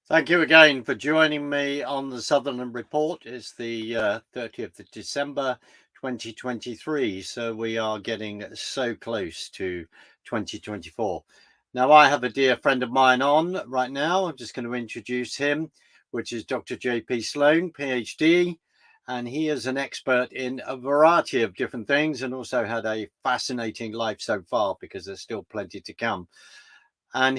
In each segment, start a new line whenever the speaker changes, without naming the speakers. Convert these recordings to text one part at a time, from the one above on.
Thank you again for joining me on the Sutherland Report. It's the 30th of December 2023, so we are getting so close to 2024. Now, I have a dear friend of mine on right now. I'm just going to introduce him, which is Dr. J.P. Sloane, Ph.d., and he is an expert in a variety of different things and also had a fascinating life so far because there's still plenty to come. And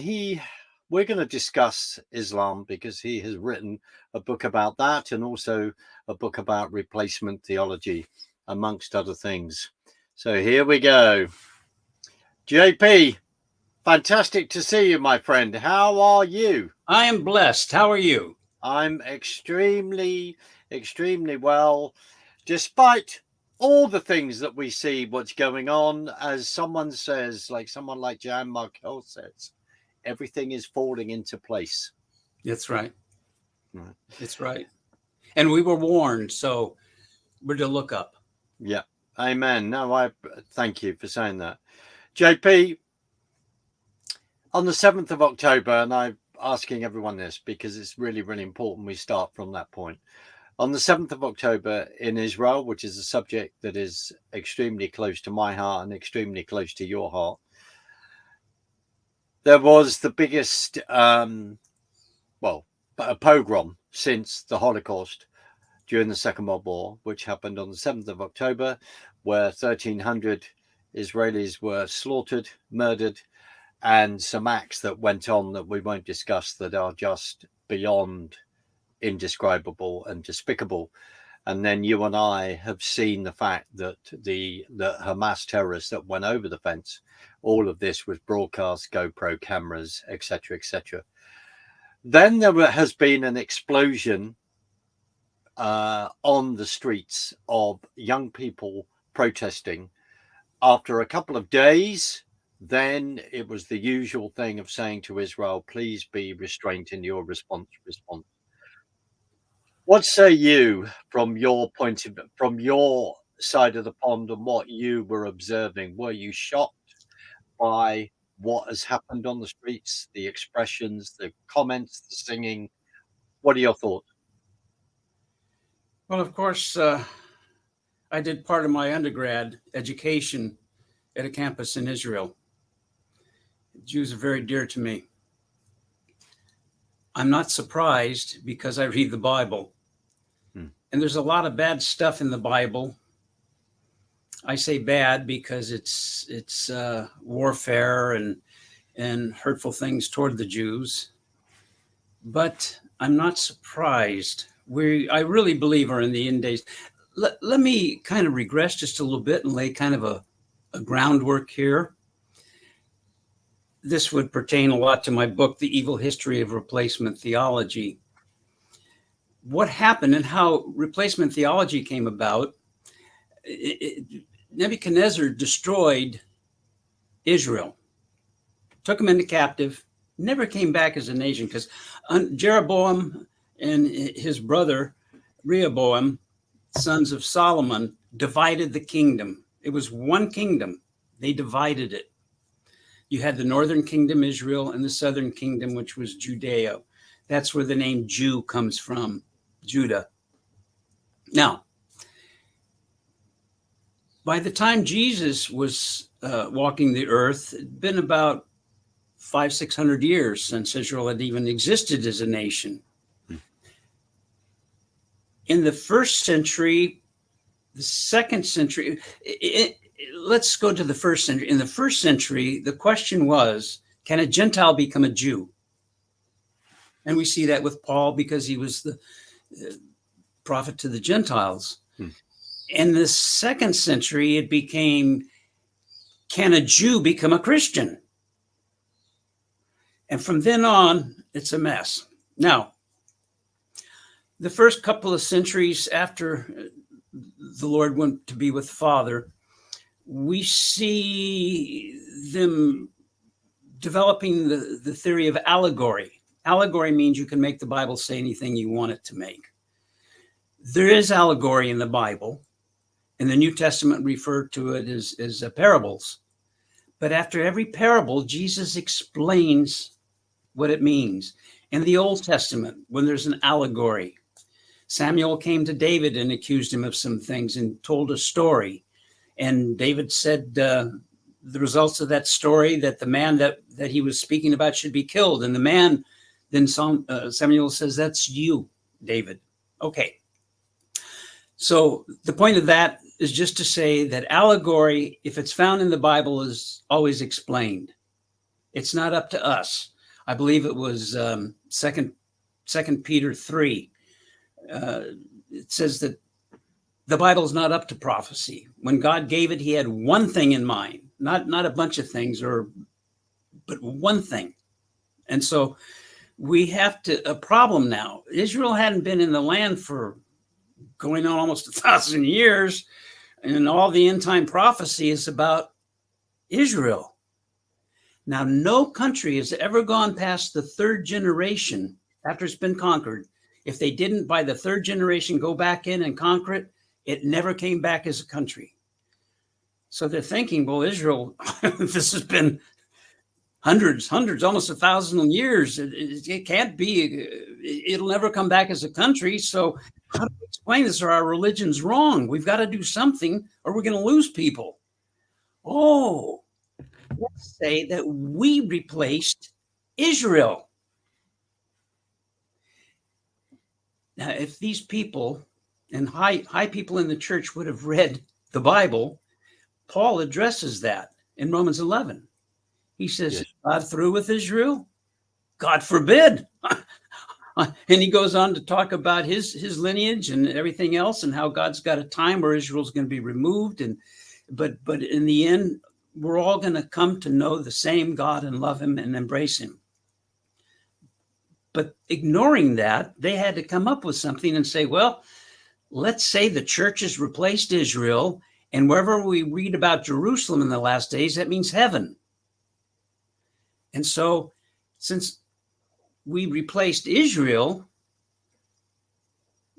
we're going to discuss Islam because he has written a book about that and also a book about replacement theology, amongst other things. So here we go. JP, fantastic to see you, my friend. How are you?
I am blessed. How are you?
I'm extremely well, despite all the things that we see what's going on. As someone says, like someone like Jan Markel says, everything is falling into place.
That's right. It's right. And we were warned, so we're to look up.
Yeah. Amen. No, I thank you for saying that. JP, on the 7th of October, and I'm asking everyone this because it's really, really important we start from that point. On the 7th of October in Israel, which is a subject that is extremely close to my heart and extremely close to your heart, there was the biggest, a pogrom since the Holocaust during the Second World War, which happened on the 7th of October, where 1,300 Israelis were slaughtered, murdered, and some acts that went on that we won't discuss that are just beyond indescribable and despicable. And then you and I have seen the fact that the Hamas terrorists that went over the fence, all of this was broadcast, GoPro cameras, etc., etc. Then there has been an explosion on the streets of young people protesting. After a couple of days, then it was the usual thing of saying to Israel, please be restrained in your response. What say you from your side of the pond and what you were observing? Were you shocked by what has happened on the streets, the expressions, the comments, the singing? What are your thoughts?
Well, of course, I did part of my undergrad education at a campus in Israel. Jews are very dear to me. I'm not surprised because I read the Bible. And there's a lot of bad stuff in the Bible. I say bad because it's warfare and hurtful things toward the Jews. But I'm not surprised. I really believe are in the end days. Let me kind of regress just a little bit and lay kind of a groundwork here. This would pertain a lot to my book, The Evil History of Replacement Theology. What happened and how replacement theology came about, Nebuchadnezzar destroyed Israel, took them into captive, never came back as a nation because Jeroboam and his brother Rehoboam, sons of Solomon, divided the kingdom. It was one kingdom. They divided it. You had the northern kingdom, Israel, and the southern kingdom, which was Judea. That's where the name Jew comes from, Judah. Now, by the time Jesus was walking the earth, it'd been about 500-600 years since Israel had even existed as a nation. In the first century, the second century, let's go to the first century. In the first century, the question was, can a Gentile become a Jew? And we see that with Paul because he was the prophet to the Gentiles. In the second century, it became, can a Jew become a Christian? And from then on, it's a mess. Now, the first couple of centuries after the Lord went to be with the Father, we see them developing the theory of allegory. Allegory means you can make the Bible say anything you want it to make. There is allegory in the Bible, and the New Testament referred to it as parables. But after every parable, Jesus explains what it means. In the Old Testament, when there's an allegory, Samuel came to David and accused him of some things and told a story. And David said the results of that story, that the man that he was speaking about should be killed. And the man, then Samuel says, that's you, David. Okay. So the point of that is just to say that allegory, if it's found in the Bible, is always explained. It's not up to us. I believe it was Second Peter 3. It says that the Bible is not up to prophecy. When God gave it, he had one thing in mind, not a bunch of things, but one thing. And so we have a problem now. Israel hadn't been in the land for going on almost 1,000 years, and all the end time prophecy is about Israel. Now, no country has ever gone past the third generation after it's been conquered. If they didn't, by the third generation, go back in and conquer it, it never came back as a country. So they're thinking, well, Israel, this has been hundreds, almost 1,000 years. It can't be, it'll never come back as a country. So how do we explain this? Are our religions wrong? We've got to do something or we're going to lose people. Oh, let's say that we replaced Israel. Now, if these people and high people in the church would have read the Bible, Paul addresses that in Romans 11. He says, yes. God through with Israel? God forbid. And he goes on to talk about his lineage and everything else and how God's got a time where Israel's going to be removed. But in the end, we're all going to come to know the same God and love him and embrace him. But ignoring that, they had to come up with something and say, well, let's say the church has replaced Israel, and wherever we read about Jerusalem in the last days, that means heaven. And so since we replaced Israel,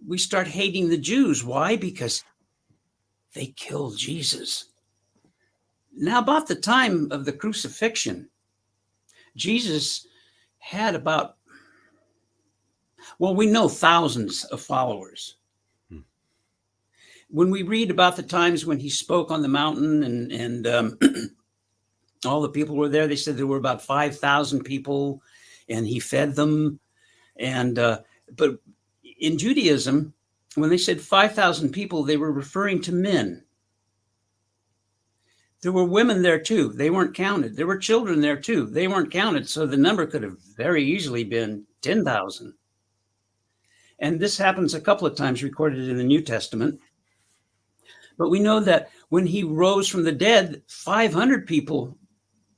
we start hating the Jews. Why? Because they killed Jesus. Now, about the time of the crucifixion, Jesus had about, well, we know thousands of followers. When we read about the times when he spoke on the mountain and all the people were there, they said there were about 5,000 people and he fed them. And but in Judaism, when they said 5,000 people, they were referring to men. There were women there too. They weren't counted. There were children there too. They weren't counted. So the number could have very easily been 10,000. And this happens a couple of times recorded in the New Testament. But we know that when he rose from the dead, 500 people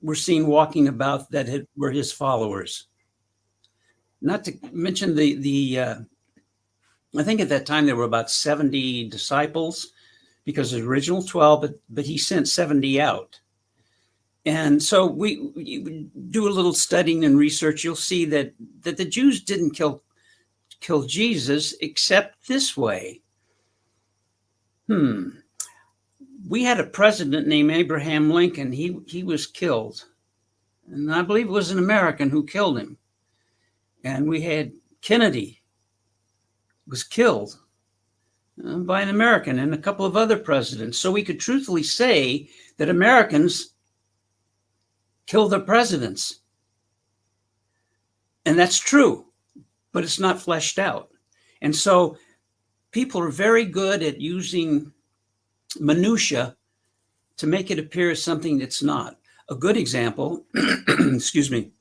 were seen walking about that were his followers. Not to mention I think at that time there were about 70 disciples because the original 12, but he sent 70 out. And so we do a little studying and research. You'll see that the Jews didn't kill Jesus except this way. We had a president named Abraham Lincoln. He was killed. And I believe it was an American who killed him. And we had Kennedy was killed by an American and a couple of other presidents. So we could truthfully say that Americans killed their presidents. And that's true, but it's not fleshed out. And so people are very good at using minutia to make it appear as something that's not. A good example, excuse me,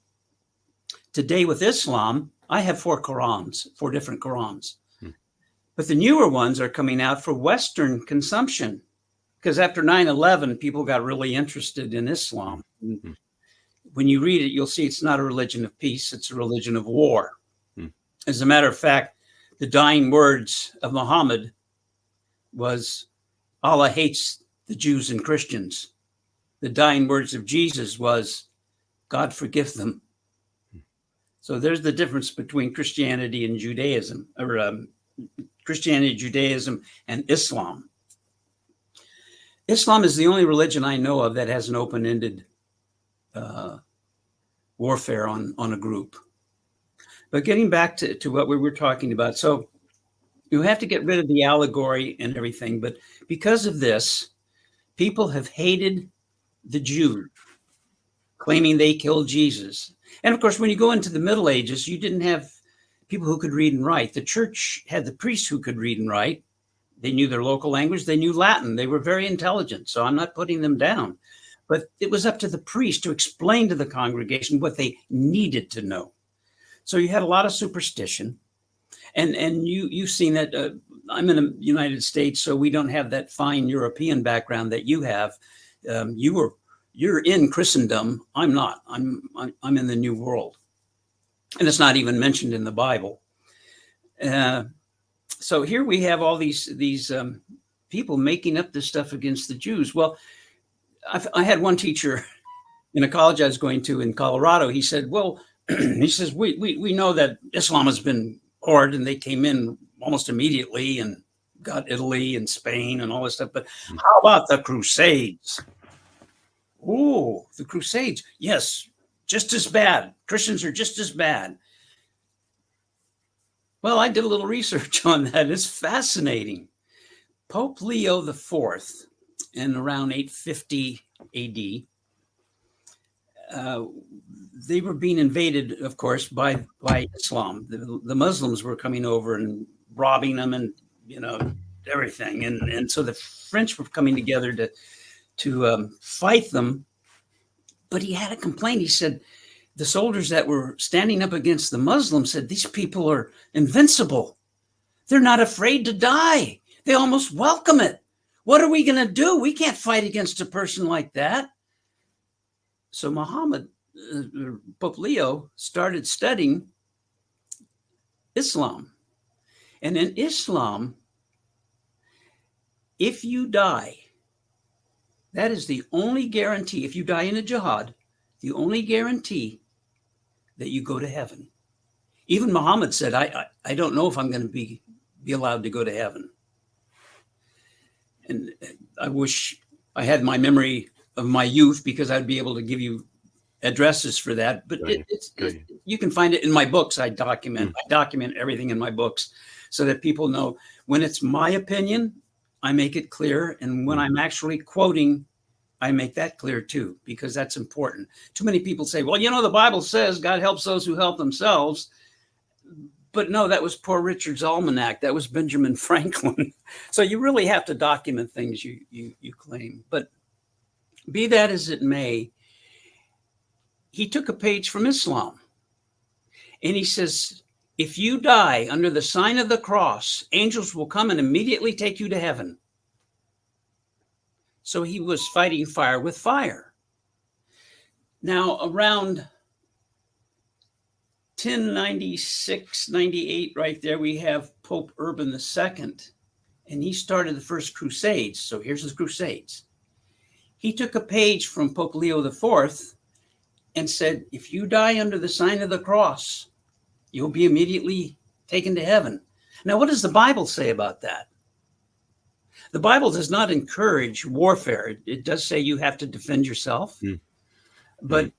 today with Islam, I have 4 different Qurans. But the newer ones are coming out for Western consumption because after 9/11, people got really interested in Islam. When you read it, you'll see it's not a religion of peace. It's a religion of war. As a matter of fact, the dying words of Muhammad was, Allah hates the Jews and Christians. The dying words of Jesus was, God forgive them. So there's the difference between Christianity and Judaism, or Christianity, Judaism, and Islam. Islam is the only religion I know of that has an open-ended warfare on a group. But getting back to what we were talking about, so you have to get rid of the allegory and everything. But because of this, people have hated the Jews, claiming they killed Jesus. And of course, when you go into the Middle Ages, you didn't have people who could read and write. The church had the priests who could read and write. They knew their local language. They knew Latin. They were very intelligent. So I'm not putting them down. But it was up to the priest to explain to the congregation what they needed to know. So you had a lot of superstition. And you've seen that. I'm in the United States, so we don't have that fine European background that you have. You're in Christendom. I'm not. I'm in the New World, and it's not even mentioned in the Bible. So here we have all these people making up this stuff against the Jews. Well, I had one teacher in a college I was going to in Colorado. He said, "Well," he says, "we know that Islam has been poured, and they came in almost immediately and got Italy and Spain and all this stuff. But how about the Crusades?" Oh, the Crusades. Yes, just as bad. Christians are just as bad. Well, I did a little research on that. It's fascinating. Pope Leo IV, in around 850 AD, they were being invaded, of course, by Islam. The Muslims were coming over and robbing them and, everything. And so the French were coming together to fight them. But he had a complaint. He said, the soldiers that were standing up against the Muslims said, these people are invincible. They're not afraid to die. They almost welcome it. What are we going to do? We can't fight against a person like that. So Pope Leo started studying Islam. And in Islam, if you die, that is the only guarantee. If you die in a jihad, the only guarantee that you go to heaven. Even Muhammad said, I don't know if I'm going to be allowed to go to heaven. And I wish I had my memory of my youth, because I'd be able to give you addresses for that. But you can find it in my books. I document everything in my books so that people know when it's my opinion, I make it clear. And when I'm actually quoting, I make that clear too, because that's important. Too many people say, well, the Bible says God helps those who help themselves. But no, that was Poor Richard's Almanac. That was Benjamin Franklin. So you really have to document things you claim. But be that as it may, he took a page from Islam. And he says, if you die under the sign of the cross, angels will come and immediately take you to heaven. So he was fighting fire with fire. Now, around 1096, 98, right there, we have Pope Urban II, and he started the first Crusades. So here's the Crusades. He took a page from Pope Leo IV and said, if you die under the sign of the cross, you'll be immediately taken to heaven. Now, what does the Bible say about that? The Bible does not encourage warfare. It does say you have to defend yourself. But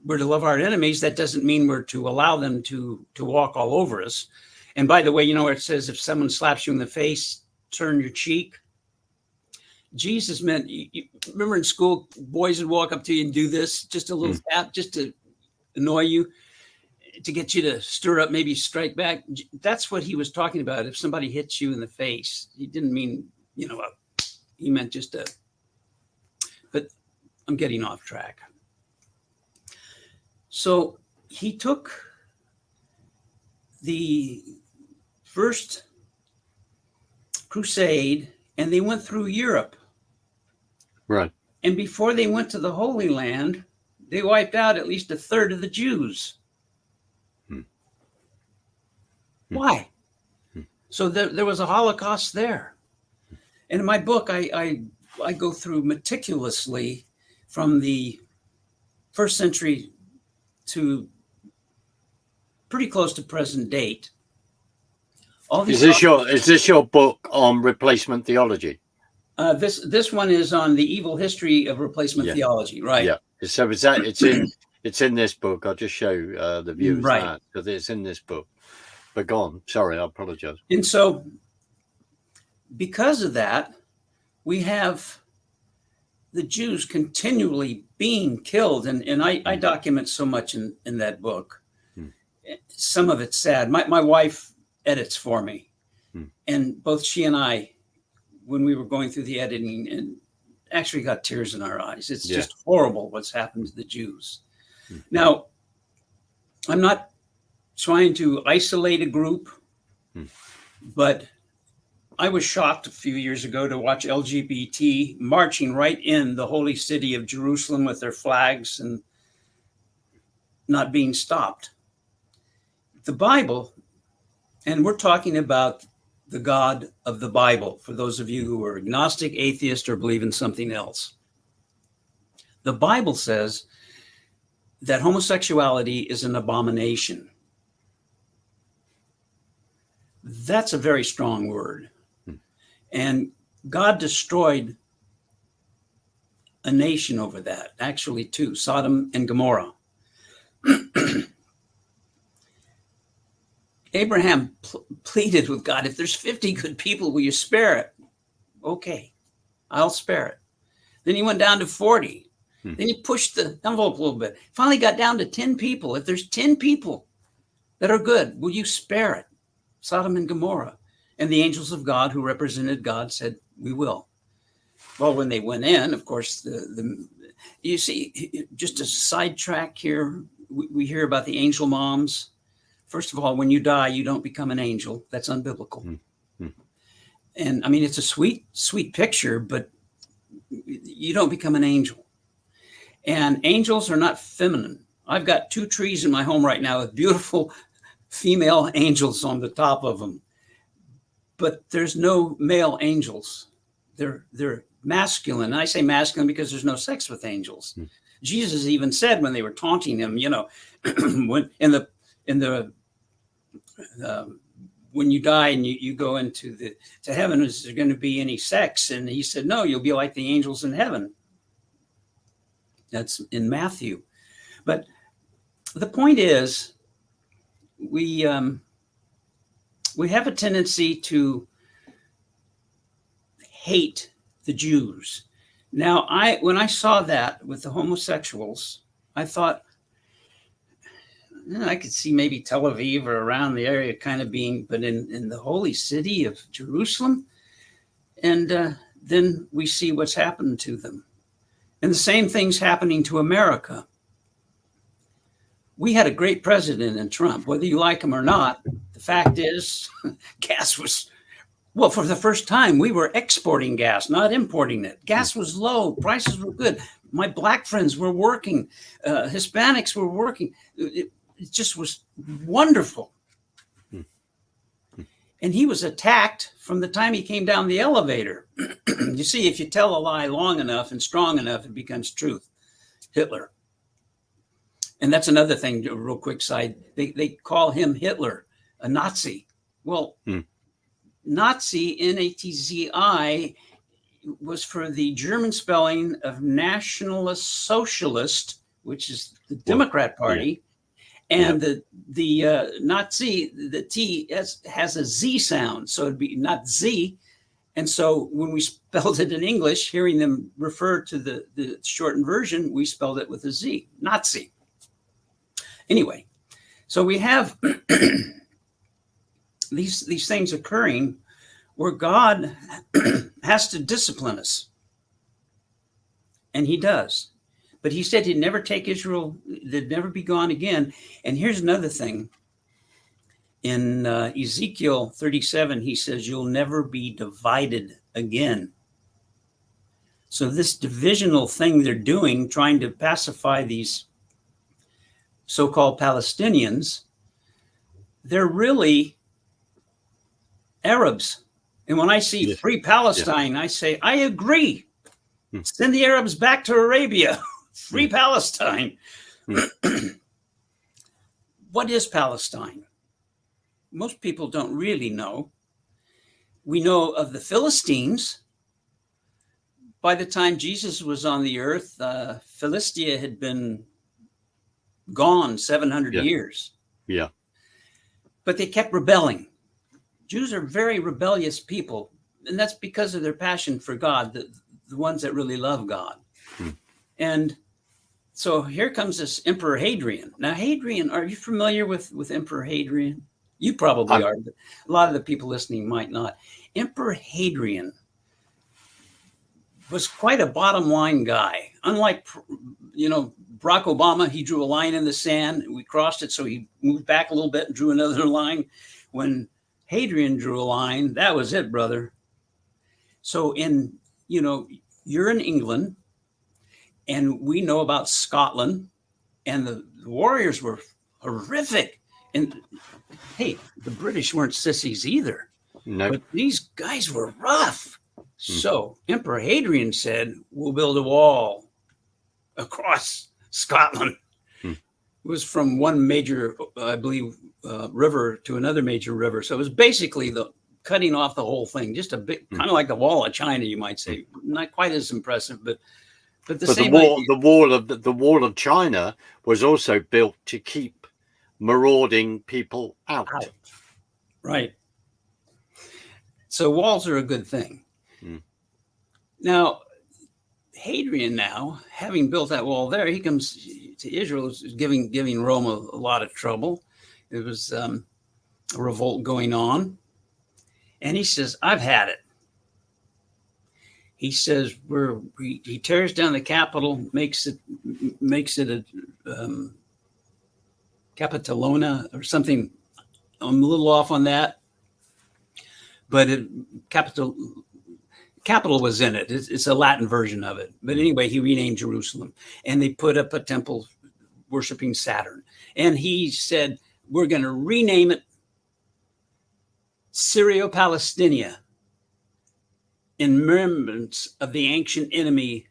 we're to love our enemies. That doesn't mean we're to allow them to walk all over us. And by the way, where it says if someone slaps you in the face, turn your cheek. Jesus meant, you remember in school, boys would walk up to you and do this, just a little tap, just to annoy you, to get you to stir up, maybe strike back. That's what he was talking about. If somebody hits you in the face, he didn't mean, he meant just a, but I'm getting off track. So he took the first crusade and they went through Europe.
Right.
And before they went to the Holy Land, they wiped out at least a third of the Jews. Why? So there was a Holocaust there. And in my book, I go through meticulously from the first century to pretty close to present date.
Is this your book on replacement theology?
This one is on the evil history of replacement theology, right?
Yeah. So it's It's in this book. I'll just show the viewers
Right.
that, because it's in this book. But go on. Sorry, I apologize.
And so because of that, we have the Jews continually being killed. And I document so much in that book. Some of it's sad. My wife edits for me. And both she and I, when we were going through the editing, and actually got tears in our eyes. It's just horrible what's happened to the Jews. Now, I'm not trying to isolate a group, but I was shocked a few years ago to watch LGBT marching right in the holy city of Jerusalem with their flags and not being stopped. The Bible, and we're talking about the God of the Bible, for those of you who are agnostic, atheist, or believe in something else. The Bible says that homosexuality is an abomination. That's a very strong word. And God destroyed a nation over that, actually two, Sodom and Gomorrah. Abraham pleaded with God, if there's 50 good people, will you spare it? Okay, I'll spare it. Then he went down to 40. Then he pushed the envelope a little bit. Finally got down to 10 people. If there's 10 people that are good, will you spare it? Sodom and Gomorrah. And the angels of God who represented God said, we will. Well, when they went in, of course, you see, just a sidetrack here, we hear about the angel moms. First of all, when you die, you don't become an angel. That's unbiblical. And I mean, it's a sweet, sweet picture, but you don't become an angel. And angels are not feminine. I've got 2 trees in my home right now with beautiful female angels on the top of them. But there's no male angels. They're masculine. And I say masculine because there's no sex with angels. Jesus even said when they were taunting him, you know, when when you die and you go into to heaven, is there going to be any sex? And he said, no, you'll be like the angels in heaven. That's in Matthew. But the point is, we have a tendency to hate the Jews. Now, when I saw that with the homosexuals, I thought, I could see maybe Tel Aviv or around the area kind of being, but in the holy city of Jerusalem. And then we see what's happened to them. And the same thing's happening to America. We had a great president in Trump, whether you like him or not. The fact is, gas was, well, for the first time, we were exporting gas, not importing it. Gas was low. Prices were good. My Black friends were working. Hispanics were working. It just was wonderful. And he was attacked from the time he came down the elevator. You see, if you tell a lie long enough and strong enough, it becomes truth. Hitler. And that's another thing, a real quick side. They call him Hitler, a Nazi. Well, Nazi, N-A-T-Z-I, was for the German spelling of Nationalist Socialist, which is the Democrat Party. And the Nazi, the T has a Z sound, so it'd be not Z. And so when we spelled it in English, hearing them refer to the shortened version, we spelled it with a Z, Nazi. Anyway, so we have these things occurring where God has to discipline us. And he does. But he said he'd never take Israel, they'd never be gone again. And here's another thing. In Ezekiel 37, he says, you'll never be divided again. So this divisional thing they're doing, trying to pacify these so-called Palestinians, they're really Arabs. And when I see free Palestine, I say, I agree. Send the Arabs back to Arabia. Free Palestine. What is Palestine? Most people don't really know. We know of the Philistines. By the time Jesus was on the earth, Philistia had been gone 700
Yeah.
years.
Yeah.
But they kept rebelling. Jews are very rebellious people, and that's because of their passion for God, the ones that really love God. And so here comes this Emperor Hadrian. Now, Hadrian, are you familiar with Emperor Hadrian? You probably are, but a lot of the people listening might not. Emperor Hadrian was quite a bottom line guy. Unlike, Barack Obama, he drew a line in the sand. We crossed it, so he moved back a little bit and drew another line. When Hadrian drew a line, that was it, brother. So you're in England, and we know about Scotland, and the warriors were horrific. And hey, the British weren't sissies either.
No.
But these guys were rough. So Emperor Hadrian said, we'll build a wall across Scotland. It was from one major, I believe, river to another major river. So it was basically the cutting off the whole thing, just a bit, kind of like the wall of China, you might say. Not quite as impressive, but the
wall of China was also built to keep marauding people out.
Right. So walls are a good thing. Now, Hadrian, having built that wall there, he comes to Israel, giving Rome a lot of trouble. There was a revolt going on, and he says, "I've had it." He says, he tears down the capital, makes it a Capitolona or something. I'm a little off on that, but capital was in it. It's a Latin version of it. But anyway, he renamed Jerusalem, and they put up a temple worshiping Saturn. And he said, we're going to rename it Syrio-Palestinia, in remembrance of the ancient enemy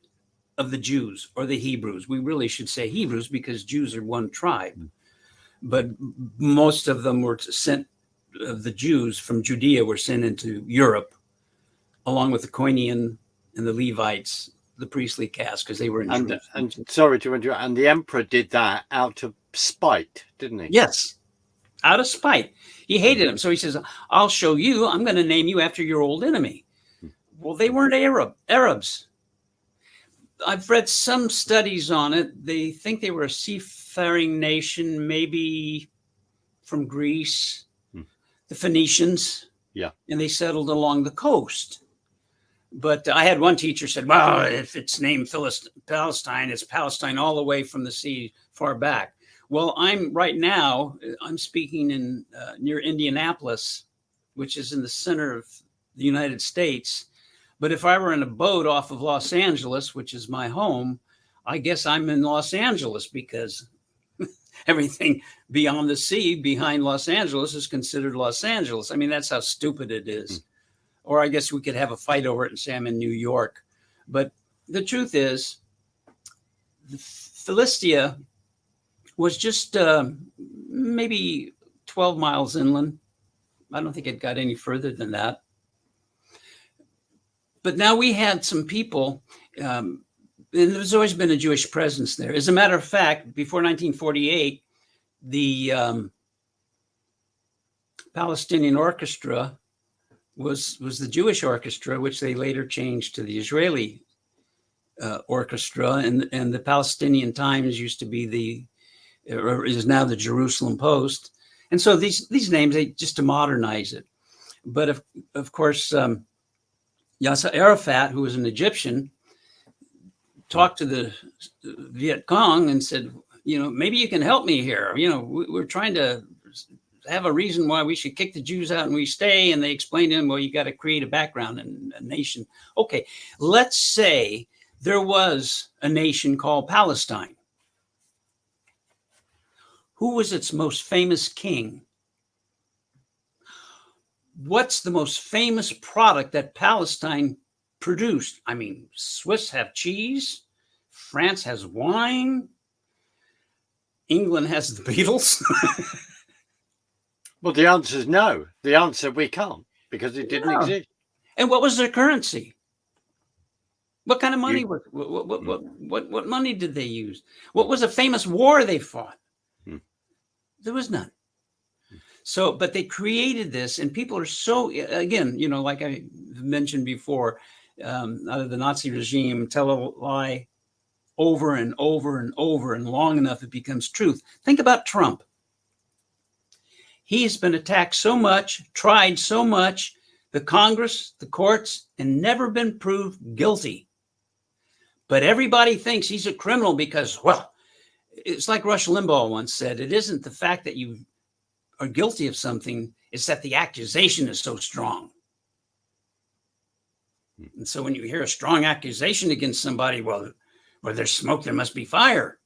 of the Jews, or the Hebrews. We really should say Hebrews because Jews are one tribe. But most of them were sent, the Jews from Judea were sent into Europe, along with the Koinian and the Levites, the priestly caste, because they were in Jerusalem.
And sorry to interrupt, and the emperor did that out of spite, didn't he?
Yes, out of spite. He hated him. So he says, I'll show you, I'm going to name you after your old enemy. Well, they weren't Arabs. I've read some studies on it. They think they were a seafaring nation, maybe from Greece, the Phoenicians. Yeah. And they settled along the coast. But I had one teacher said, well, if it's named Palestine, it's Palestine all the way from the sea far back. Well, I'm speaking in near Indianapolis, which is in the center of the United States. But if I were in a boat off of Los Angeles, which is my home, I guess I'm in Los Angeles because everything beyond the sea behind Los Angeles is considered Los Angeles. I mean, that's how stupid it is. Or I guess we could have a fight over it and say I'm in New York. But the truth is, Philistia was just maybe 12 miles inland. I don't think it got any further than that. But now we had some people, and there's always been a Jewish presence there. As a matter of fact, before 1948, the Palestinian orchestra was the Jewish orchestra, which they later changed to the Israeli orchestra, and the Palestinian Times used to be is now the Jerusalem Post. And so these names, just to modernize it. But of course, Yasser Arafat, who was an Egyptian, talked to the Viet Cong and said, maybe you can help me here. We're trying to have a reason why we should kick the Jews out and we stay. And they explained to him, well, you got to create a background and a nation. Okay, let's say there was a nation called Palestine. Who was its most famous king? What's the most famous product that Palestine produced? I mean, Swiss have cheese, France has wine, England has the Beatles.
Well, the answer is no. The answer, we can't, because it didn't exist.
And what was their currency? What kind of money? What money did they use? What was a famous war they fought? There was none. So, but they created this, and people are so, again, like I mentioned before, out of the Nazi regime, tell a lie over and over and over, and long enough it becomes truth. Think about Trump. He's been attacked so much, tried so much, the Congress, the courts, and never been proved guilty. But everybody thinks he's a criminal because, well, it's like Rush Limbaugh once said, it isn't the fact that you are guilty of something, it's that the accusation is so strong. And so when you hear a strong accusation against somebody, well, where there's smoke, there must be fire.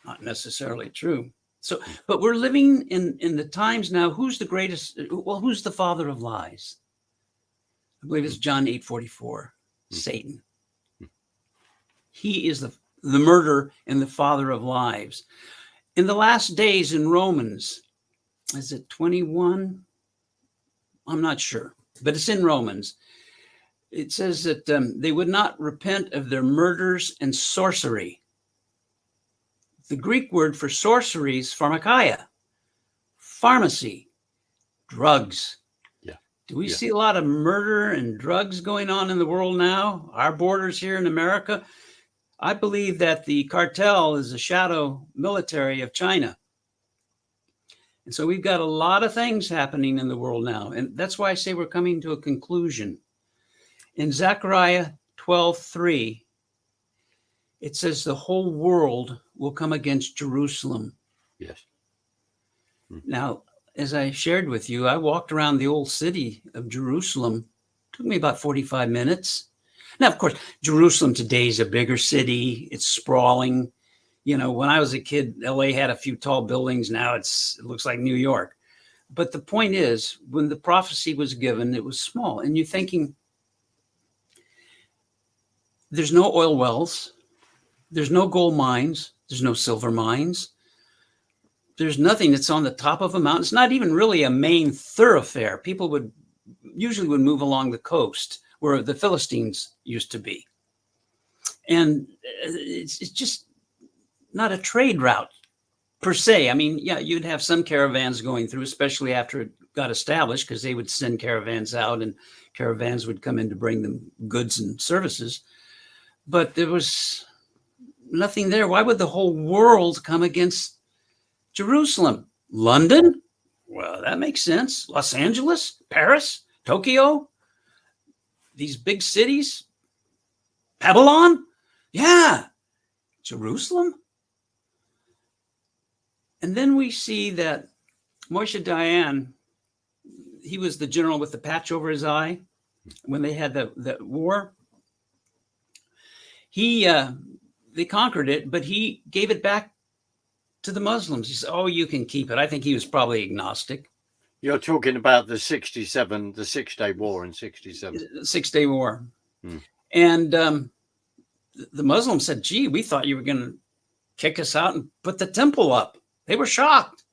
Not necessarily true. So, but we're living in the times now. Who's the greatest? Well, who's the father of lies? I believe it's John 8:44, Satan. He is the murderer and the father of lies. In the last days in Romans, is it 21? I'm not sure, but it's in Romans. It says that they would not repent of their murders and sorcery. The Greek word for sorcery is pharmakeia, pharmacy, drugs.
Yeah.
Do we see a lot of murder and drugs going on in the world now? Our borders here in America? I believe that the cartel is a shadow military of China. And so we've got a lot of things happening in the world now. And that's why I say we're coming to a conclusion. In Zechariah 12:3, it says the whole world will come against Jerusalem.
Yes.
Now, as I shared with you, I walked around the old city of Jerusalem. It took me about 45 minutes. Now, of course, Jerusalem today is a bigger city. It's sprawling. When I was a kid, LA had a few tall buildings. Now it looks like New York. But the point is, when the prophecy was given, it was small. And you're thinking, there's no oil wells. There's no gold mines. There's no silver mines. There's nothing that's on the top of a mountain. It's not even really a main thoroughfare. People would usually move along the coast where the Philistines used to be. And it's just not a trade route per se. I mean, yeah, you'd have some caravans going through, especially after it got established, because they would send caravans out and caravans would come in to bring them goods and services. But there was nothing there. Why would the whole world come against Jerusalem? London? Well, that makes sense. Los Angeles? Paris? Tokyo? These big cities? Babylon? Yeah. Jerusalem? And then we see that Moshe Dayan, he was the general with the patch over his eye when they had the war. They conquered it, but he gave it back to the Muslims. He said, "Oh, you can keep it." I think he was probably agnostic.
You're talking about the 67, the 6-Day War in 67.
6-Day War. And the Muslims said, "Gee, we thought you were going to kick us out and put the temple up." They were shocked.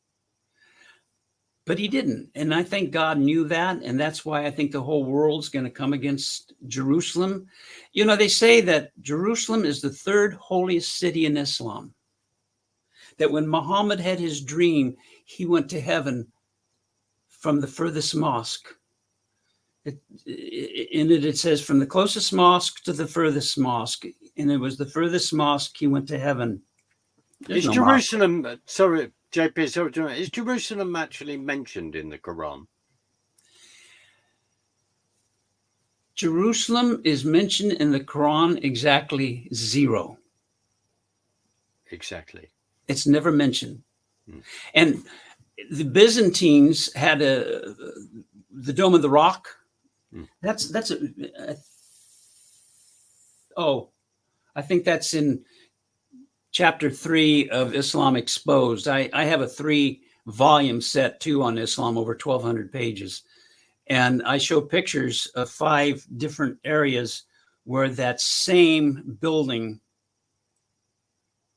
But he didn't. And I think God knew that. And that's why I think the whole world's going to come against Jerusalem. They say that Jerusalem is the third holiest city in Islam. That when Muhammad had his dream, he went to heaven from the furthest mosque. In it says from the closest mosque to the furthest mosque. And it was the furthest mosque he went to heaven.
Is Jerusalem, sorry, JP, is Jerusalem actually mentioned in the Quran?
Jerusalem is mentioned in the Quran exactly 0.
Exactly.
It's never mentioned. And the Byzantines had the Dome of the Rock. I think that's in chapter 3 of Islam Exposed. I have a 3-volume set too on Islam, over 1,200 pages. And I show pictures of 5 different areas where that same building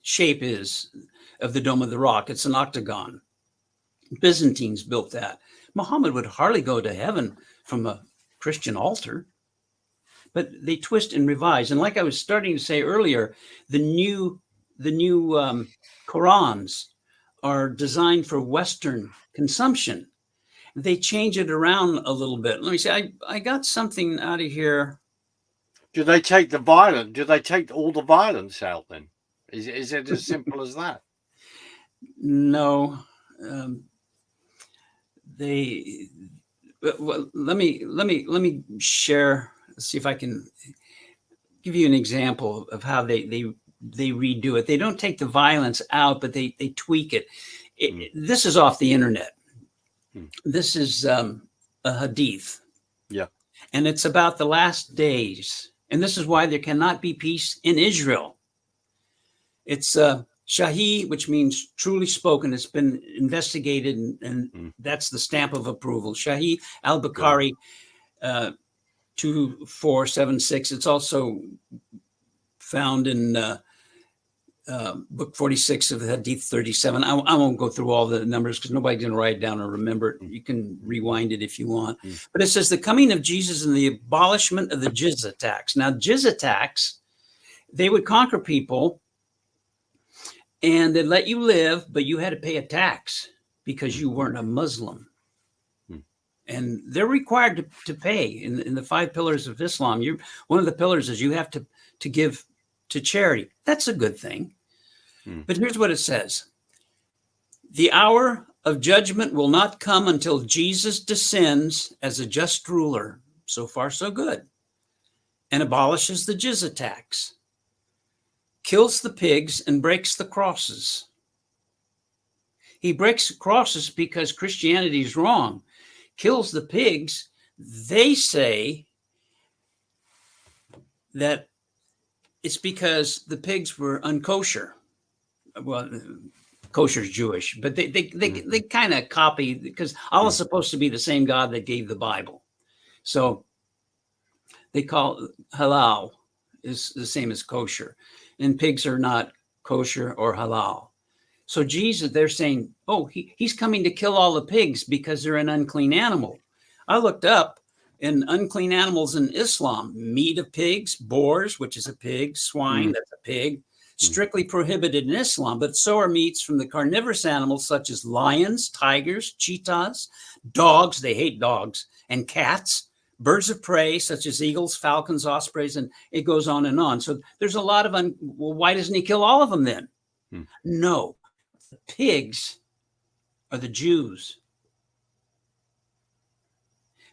shape is of the Dome of the Rock. It's an octagon. Byzantines built that. Muhammad would hardly go to heaven from a Christian altar, but they twist and revise. And like I was starting to say earlier, the new Qurans are designed for Western consumption. They change it around a little bit. Let me see. I got something out of here.
Do they take the violence? Do they take all the violence out then? Is it as simple as that?
No, well, let me share. See if I can give you an example of how they redo it. They don't take the violence out, but they tweak it. This is off the internet. This is a hadith.
Yeah.
And it's about the last days. And this is why there cannot be peace in Israel. It's Shahi, which means truly spoken. It's been investigated, and that's the stamp of approval. Shahi al-Bukhari 2476. It's also found in book 46 of the Hadith 37. I won't go through all the numbers because nobody's going to write it down or remember it. You can rewind it if you want. But it says the coming of Jesus and the abolishment of the jizya tax. Now, jizya tax, they would conquer people and they'd let you live, but you had to pay a tax because you weren't a Muslim. And they're required to pay in the 5 pillars of Islam. One of the pillars is you have to give to charity. That's a good thing. But here's what it says. The hour of judgment will not come until Jesus descends as a just ruler. So far, so good. And abolishes the jizya tax. Kills the pigs and breaks the crosses. He breaks the crosses because Christianity is wrong. Kills the pigs. They say that it's because the pigs were unkosher. Well, kosher is Jewish, but they kind of copy because Allah is supposed to be the same God that gave the Bible. So they call halal is the same as kosher, and pigs are not kosher or halal. So Jesus, they're saying, oh, he's coming to kill all the pigs because they're an unclean animal. I looked up in unclean animals in Islam, meat of pigs, boars, which is a pig, swine, that's a pig, strictly prohibited in Islam, but so are meats from the carnivorous animals such as lions, tigers, cheetahs, dogs, they hate dogs, and cats, birds of prey such as eagles, falcons, ospreys, and it goes on and on. So there's a lot of, well, why doesn't he kill all of them then? No, the pigs are the Jews.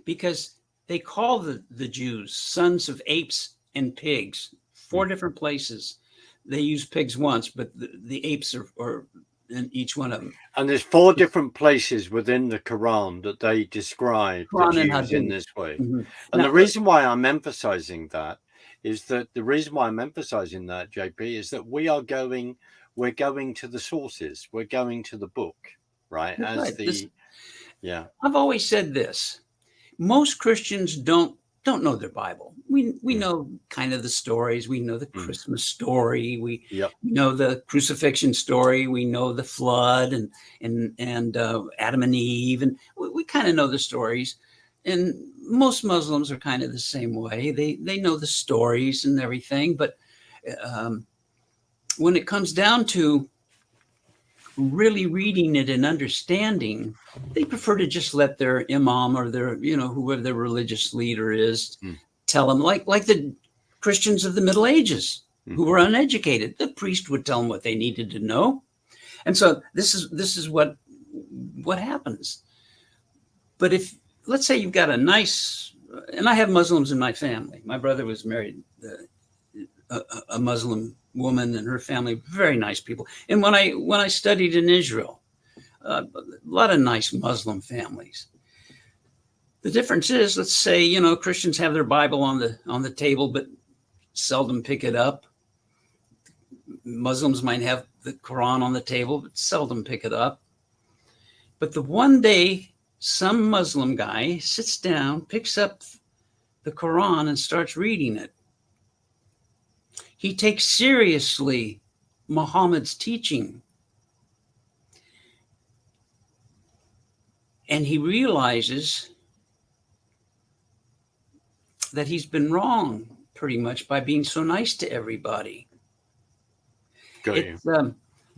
Because they call the Jews sons of apes and pigs. 4 different places. They use pigs once, but the apes are in each one of them. And
there's 4 different places within the Quran that they describe the Jews in this way. And now, the reason why I'm emphasizing that, JP, is that we're going to the sources. We're going to the book, right? I've always said this. Most Christians don't know their Bible. We know kind of the stories. We know the Christmas story. We know the crucifixion story. We know the flood and Adam and Eve, and we kind of know the stories. And most Muslims are kind of the same way. They know the stories and everything. But when it comes down to really reading it and understanding, they prefer to just let their imam or their, whoever their religious leader is, tell them, like the Christians of the Middle Ages who were uneducated. The priest would tell them what they needed to know. And so this is what happens. But if, let's say you've got a nice, and I have Muslims in my family. My brother was married a Muslim woman and her family, very nice people. And when I studied in Israel, a lot of nice Muslim families. The difference is, let's say, Christians have their Bible on the table, but seldom pick it up. Muslims might have the Quran on the table, but seldom pick it up. But the one day some Muslim guy sits down, picks up the Quran and starts reading it, he takes seriously Muhammad's teaching. And he realizes that he's been wrong pretty much by being so nice to everybody.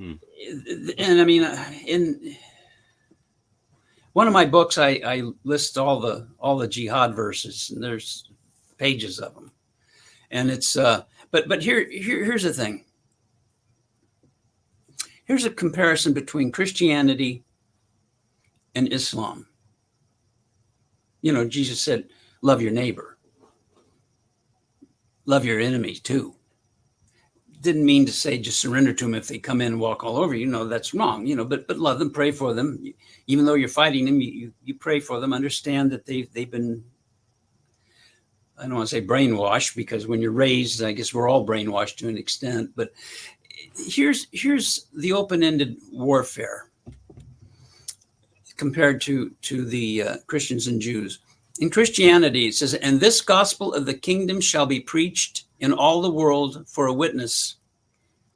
And I mean, in one of my books, I list all the jihad verses, and there's pages of them. And it's but here's the thing. Here's a comparison between Christianity and Islam. You know, Jesus said, "Love your neighbor, love your enemy too." Didn't mean to say just surrender to them if they come in and walk all over you. No, that's wrong. You know, but love them, pray for them, even though you're fighting them. You pray for them. Understand that they've been, I don't want to say brainwashed, because when you're raised, I guess we're all brainwashed to an extent. But here's the open-ended warfare compared to the Christians and Jews. In Christianity, it says, "And this gospel of the kingdom shall be preached in all the world for a witness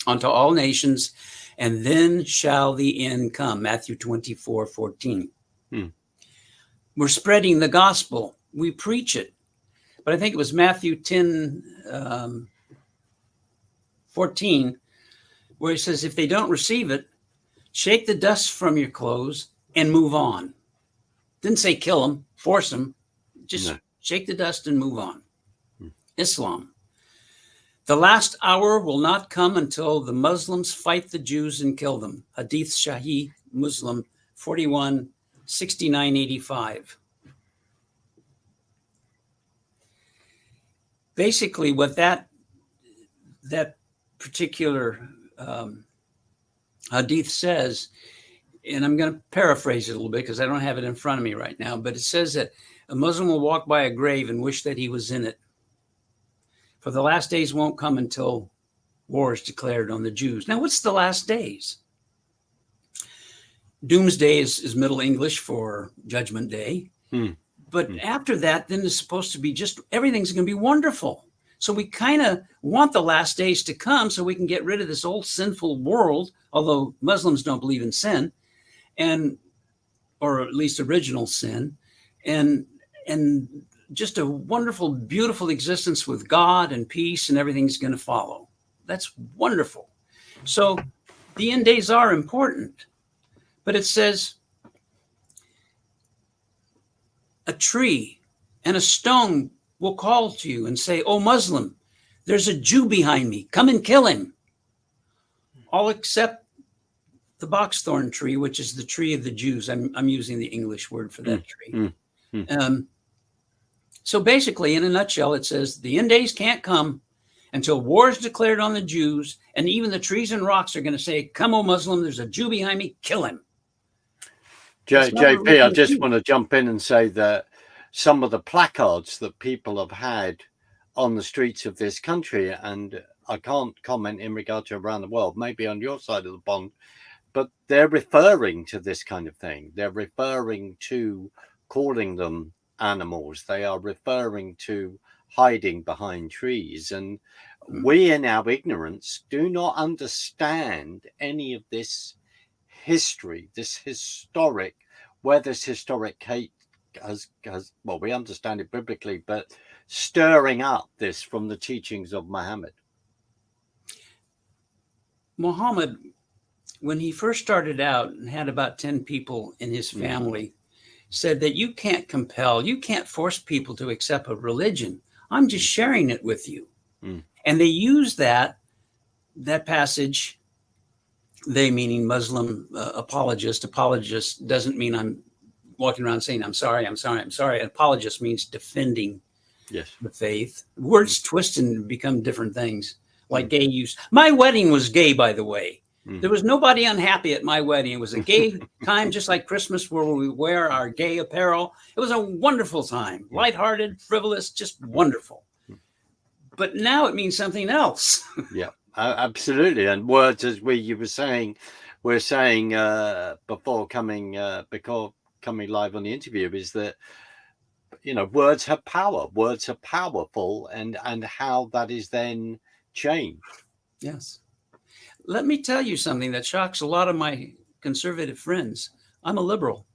unto all nations, and then shall the end come." Matthew 24:14. We're spreading the gospel. We preach it. But I think it was Matthew 10:14, where he says, if they don't receive it, shake the dust from your clothes and move on. Didn't say kill them, force them. Just shake the dust and move on. Islam. The last hour will not come until the Muslims fight the Jews and kill them. Hadith Sahih Muslim 41:69-85. Basically, what that particular hadith says, and I'm going to paraphrase it a little bit because I don't have it in front of me right now, but it says that a Muslim will walk by a grave and wish that he was in it. For the last days won't come until war is declared on the Jews. Now, what's the last days? Doomsday is Middle English for Judgment Day. But after that, then it's supposed to be just everything's going to be wonderful. So we kind of want the last days to come so we can get rid of this old sinful world, although Muslims don't believe in sin, or at least original sin, and just a wonderful, beautiful existence with God and peace, and everything's going to follow. That's wonderful. So the end days are important, but it says a tree and a stone will call to you and say, "Oh, Muslim, there's a Jew behind me. Come and kill him." All except the boxthorn tree, which is the tree of the Jews. I'm using the English word for that tree. So basically, in a nutshell, it says the end days can't come until war is declared on the Jews, and even the trees and rocks are going to say, "Come, O Muslim, there's a Jew behind me, kill him."
JP, I just want to jump in and say that some of the placards that people have had on the streets of this country, and I can't comment in regard to around the world, maybe on your side of the pond, but they're referring to this kind of thing. They're referring to calling them animals. They are referring to hiding behind trees. And we, in our ignorance, do not understand any of this history, this historic, where this historic hate has, well, we understand it biblically, but stirring up this from the teachings of Muhammad.
Muhammad, when he first started out and had about 10 people in his family, said that you can't compel, you can't force people to accept a religion. I'm just sharing it with you. And they use that passage, they meaning Muslim apologist. Apologist doesn't mean I'm walking around saying, I'm sorry. Apologist means defending the faith. Words twist and become different things, like gay use. My wedding was gay, by the way. There was nobody unhappy at my wedding. It was a gay time, just like Christmas, where we wear our gay apparel. It was a wonderful time, lighthearted, frivolous, just wonderful. But now it means something else.
Yeah, absolutely. And words, as you were saying, we're saying before coming live on the interview, is that, you know, words have power. Words are powerful, and how that is then changed.
Yes. Let me tell you something that shocks a lot of my conservative friends. I'm a liberal.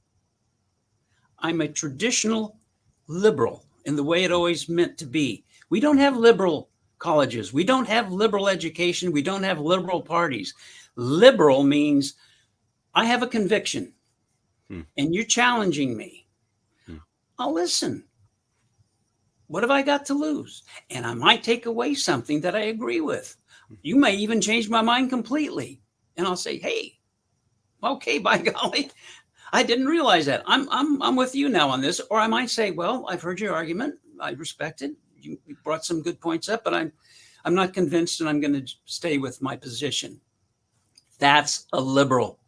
I'm a traditional liberal in the way it always meant to be. We don't have liberal colleges. We don't have liberal education. We don't have liberal parties. Liberal means I have a conviction and you're challenging me. I'll listen. What have I got to lose? And I might take away something that I agree with. You may even change my mind completely. And I'll say, hey, okay, by golly, I didn't realize that. I'm with you now on this. Or I might say, well, I've heard your argument. I respect it. You brought some good points up, but I'm not convinced, and I'm going to stay with my position. That's a liberal.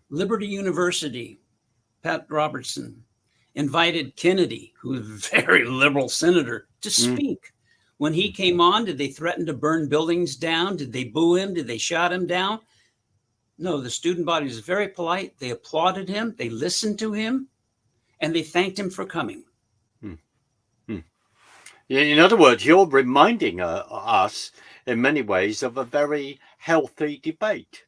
Liberty University, Pat Robertson, invited Kennedy, who was a very liberal senator, to speak. When he came on, did they threaten to burn buildings down? Did they boo him? Did they shut him down? No, the student body was very polite. They applauded him. They listened to him, and they thanked him for coming.
In other words, you're reminding us in many ways of a very healthy debate.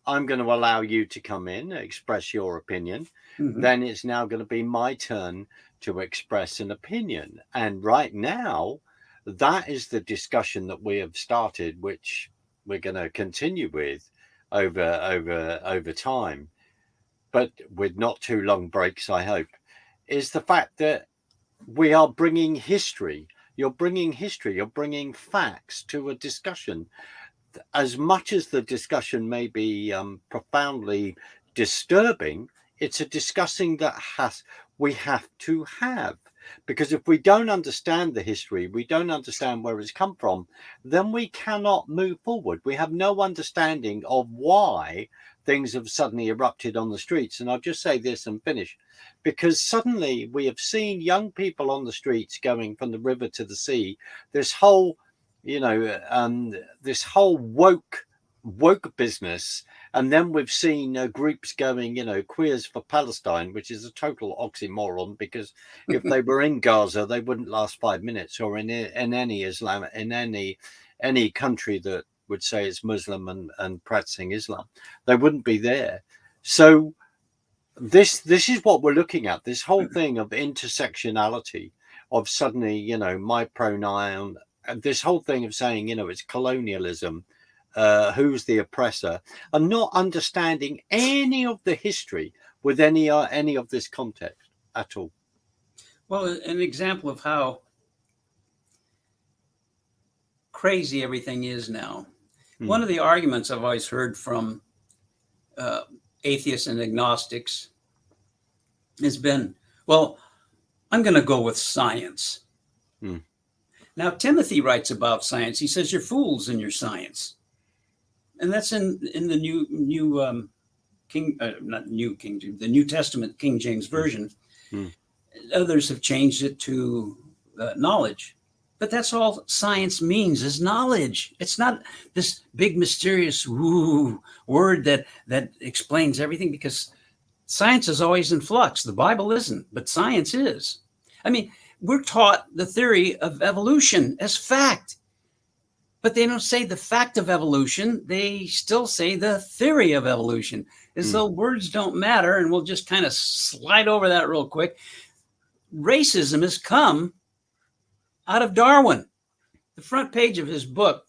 I'm going to allow you to come in, express your opinion. Then it's now going to be my turn to express an opinion. And right now, that is the discussion that we have started, which we're going to continue with over time, but with not too long breaks, I hope, is the fact that we are bringing history. You're bringing history. You're bringing facts to a discussion. As much as the discussion may be profoundly disturbing, it's a discussing that we have to have. Because if we don't understand the history, we don't understand where it's come from, then we cannot move forward. We have no understanding of why things have suddenly erupted on the streets. And I'll just say this and finish. Because suddenly we have seen young people on the streets going from the river to the sea. This whole, this whole woke business. And then we've seen groups going, Queers for Palestine, which is a total oxymoron, because if they were in Gaza, they wouldn't last 5 minutes, or in any Islam, in any country that would say it's Muslim and practicing Islam, they wouldn't be there. So this is what we're looking at, this whole thing of intersectionality, of suddenly, my pronoun, this whole thing of saying, it's colonialism. Who's the oppressor, and not understanding any of the history with any of this context at all.
Well, an example of how crazy everything is now. One of the arguments I've always heard from atheists and agnostics has been, well, I'm going to go with science. Now, Timothy writes about science. He says, you're fools in your science. And that's in the the New Testament King James Version. Others have changed it to knowledge. But that's all science means, is knowledge. It's not this big mysterious word that explains everything, because science is always in flux. The Bible isn't, but science is. I mean, we're taught the theory of evolution as fact. But they don't say the fact of evolution. They still say the theory of evolution, as though words don't matter. And we'll just kind of slide over that real quick. Racism has come out of Darwin. The front page of his book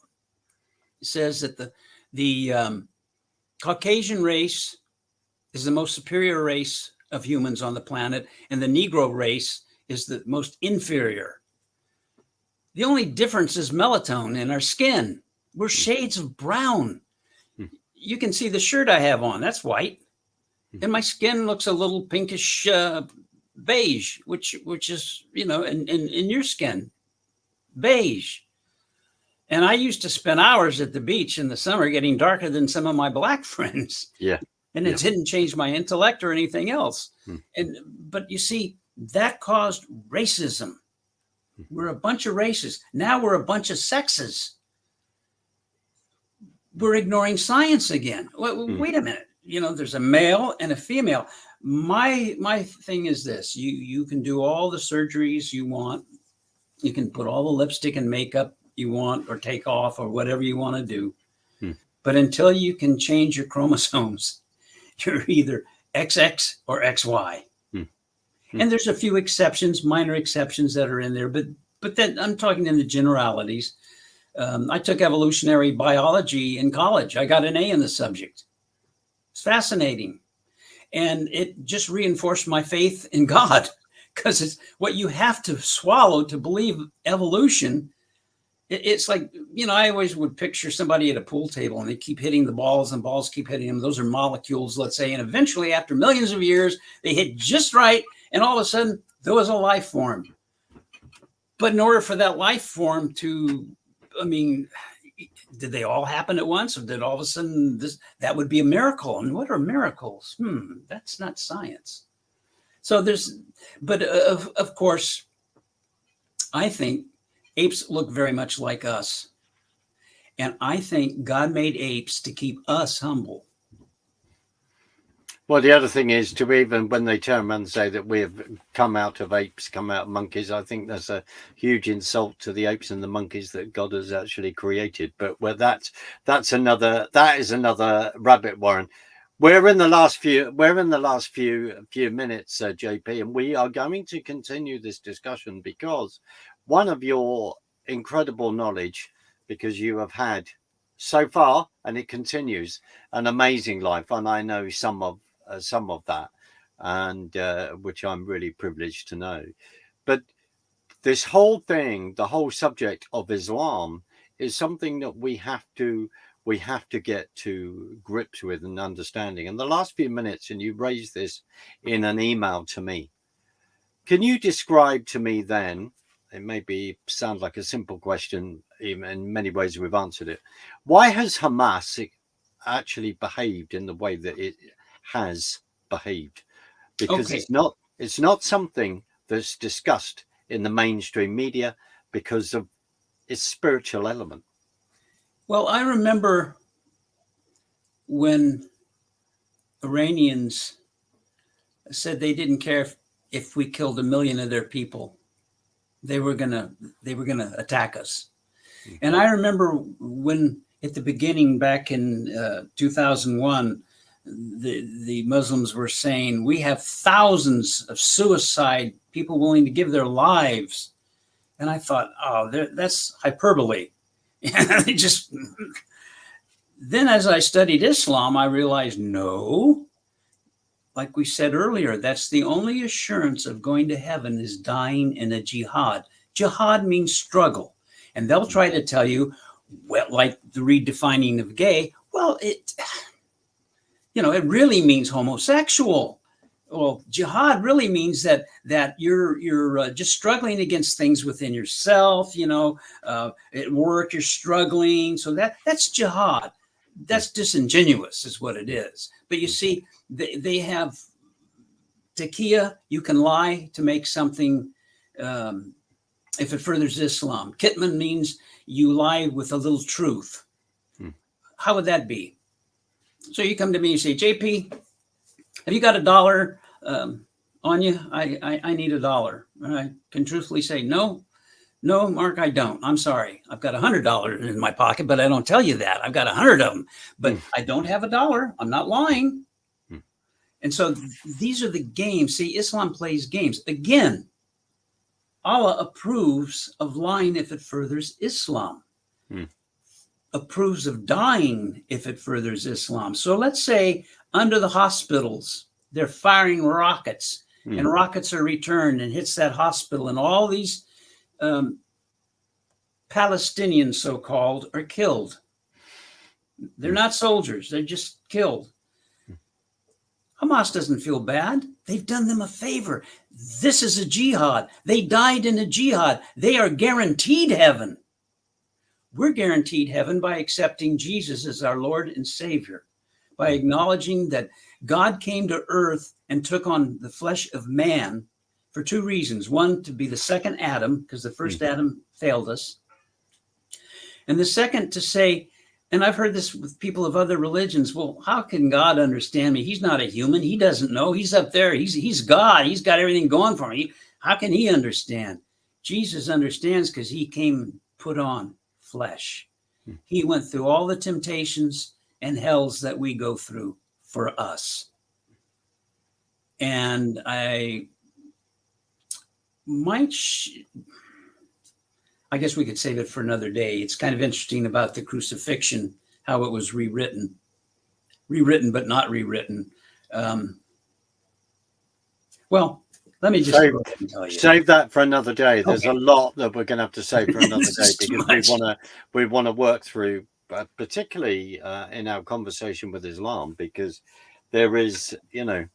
says that the Caucasian race is the most superior race of humans on the planet, and the Negro race is the most inferior. The only difference is melatonin in our skin. We're shades of brown. You can see the shirt I have on. That's white. And my skin looks a little pinkish beige, which is, in your skin, beige. And I used to spend hours at the beach in the summer getting darker than some of my black friends.
Yeah.
And it didn't change my intellect or anything else. But you see, that caused racism. We're a bunch of races. Now we're a bunch of sexes. We're ignoring science again. Wait a minute. There's a male and a female. My thing is this. You can do all the surgeries you want. You can put all the lipstick and makeup you want, or take off, or whatever you want to do. But until you can change your chromosomes, you're either XX or XY. And there's a few exceptions, minor exceptions that are in there, but then I'm talking in the generalities. I took evolutionary biology in college. I got an A in the subject. It's fascinating. And it just reinforced my faith in God, because it's what you have to swallow to believe evolution. It's like, I always would picture somebody at a pool table and they keep hitting the balls and balls keep hitting them. Those are molecules, let's say. And eventually, after millions of years, they hit just right. And all of a sudden, there was a life form. But in order for that life form to, did they all happen at once? Or did all of a sudden that would be a miracle? And what are miracles? That's not science. So but of course, I think apes look very much like us. And I think God made apes to keep us humble.
Well, the other thing is to even when they turn around and say that we have come out of apes, come out of monkeys, I think that's a huge insult to the apes and the monkeys that God has actually created. But that is another rabbit warren. We're in the last few minutes, JP, and we are going to continue this discussion because one of your incredible knowledge, because you have had so far, and it continues, an amazing life, and I know some of that, and which I'm really privileged to know. But this whole thing, the whole subject of Islam, is something that we have to get to grips with and understanding. In the last few minutes, and you raised this in an email to me, can you describe to me then, it may sound like a simple question, even in many ways we've answered it, why has Hamas actually behaved in the way that it has behaved? Because it's not something that's discussed in the mainstream media because of its spiritual element.
Well, I remember when Iranians said they didn't care if we killed 1 million of their people, they were gonna attack us. Mm-hmm. And I remember when at the beginning back in 2001, the Muslims were saying we have thousands of suicide people willing to give their lives, and I thought, that's hyperbole. Then as I studied Islam, I realized, no, like we said earlier, that's the only assurance of going to heaven is dying in a jihad. Jihad means struggle. And they'll try to tell you, well, like the redefining of gay, well, it really means homosexual. Well, jihad really means that you're just struggling against things within yourself. At work you're struggling, so that's jihad. That's disingenuous, is what it is. But you see, they have taqiyya. You can lie to make something. If it furthers Islam, kitman means you lie with a little truth. How would that be? So you come to me and say, JP, have you got $1 on you? I need $1. And I can truthfully say, no, Mark, I don't. I'm sorry. I've got $100 in my pocket, but I don't tell you that. I've got 100 of them, but I don't have $1. I'm not lying. And so these are the games. See, Islam plays games. Again, Allah approves of lying if it furthers Islam. Approves of dying if it furthers Islam. So let's say under the hospitals, they're firing rockets and rockets are returned and hits that hospital, and all these Palestinians, so-called, are killed. They're not soldiers. They're just killed. Hamas doesn't feel bad. They've done them a favor. This is a jihad. They died in a jihad. They are guaranteed heaven. We're guaranteed heaven by accepting Jesus as our Lord and Savior, by acknowledging that God came to earth and took on the flesh of man for 2 reasons. One, to be the second Adam, because the first Adam failed us. And the second, to say, and I've heard this with people of other religions, well, how can God understand me? He's not a human. He doesn't know. He's up there. He's God. He's got everything going for him. How can he understand? Jesus understands because he came and put on flesh. He went through all the temptations and hells that we go through for us. And I I guess we could save it for another day. It's kind of interesting about the crucifixion, how it was rewritten but not rewritten. Well, let me just
Save,
go ahead and tell you.
save that for another day. There's
Okay.
a lot that we're going to have to save for another
This
day
is too
because
much.
we want to work through, particularly in our conversation with Islam, because there is, you know,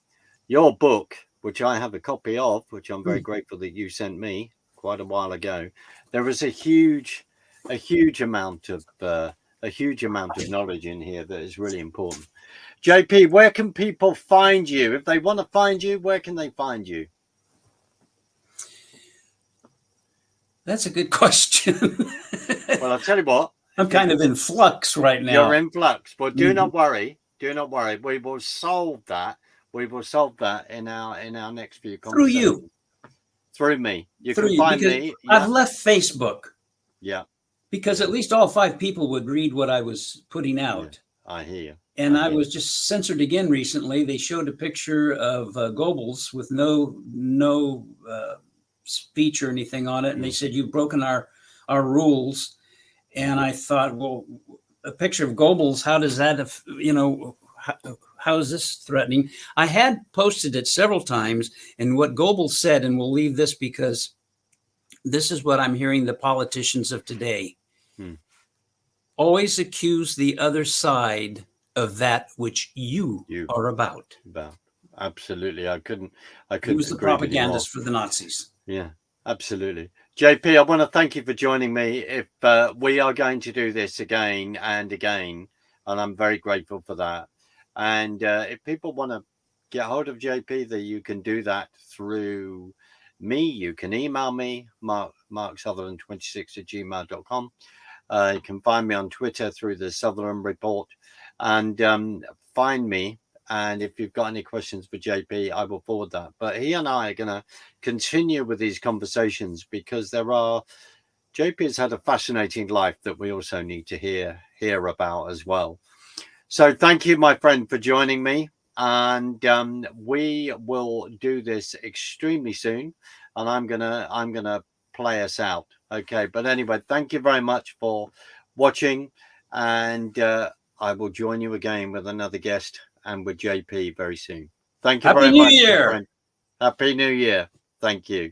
your book, which I have a copy of, which I'm very grateful that you sent me quite a while ago. There is a huge amount of knowledge in here that is really important. JP, where can people find you? If they want to find you, where can they find you?
That's a good question.
Well, I'll tell you what.
I'm kind of in flux right now.
You're in flux, but do not worry. Do not worry. We will solve that. We will solve that in our next few
Through
conversations.
you.
Through me. You
Through
can
you,
find
because
me.
I've left Facebook.
Yeah.
Because at least all 5 people would read what I was putting out.
Yeah, I hear you.
And I was just censored again recently. They showed a picture of Goebbels with no speech or anything on it, and they said, "You've broken our rules." And I thought, well, a picture of Goebbels, how does that, how is this threatening? I had posted it several times, and what Goebbels said, and we'll leave this because this is what I'm hearing the politicians of today. Always accuse the other side of that which you are about.
Absolutely. I couldn't
He was the propagandist for the Nazis.
Yeah, absolutely. JP, I want to thank you for joining me. If we are going to do this again and again, and I'm very grateful for that. And if people want to get hold of JP, that you can do that through me. You can email me, marksutherland26@gmail.com. You can find me on Twitter through the Sutherland Report, and find me. And if you've got any questions for JP, I will forward that. But he and I are going to continue with these conversations because JP has had a fascinating life that we also need to hear about as well. So thank you, my friend, for joining me. And we will do this extremely soon. And I'm gonna play us out. Okay. But anyway, thank you very much for watching. And I will join you again with another guest and with JP very soon. Thank you very much, my friend. Happy New Year. Thank you.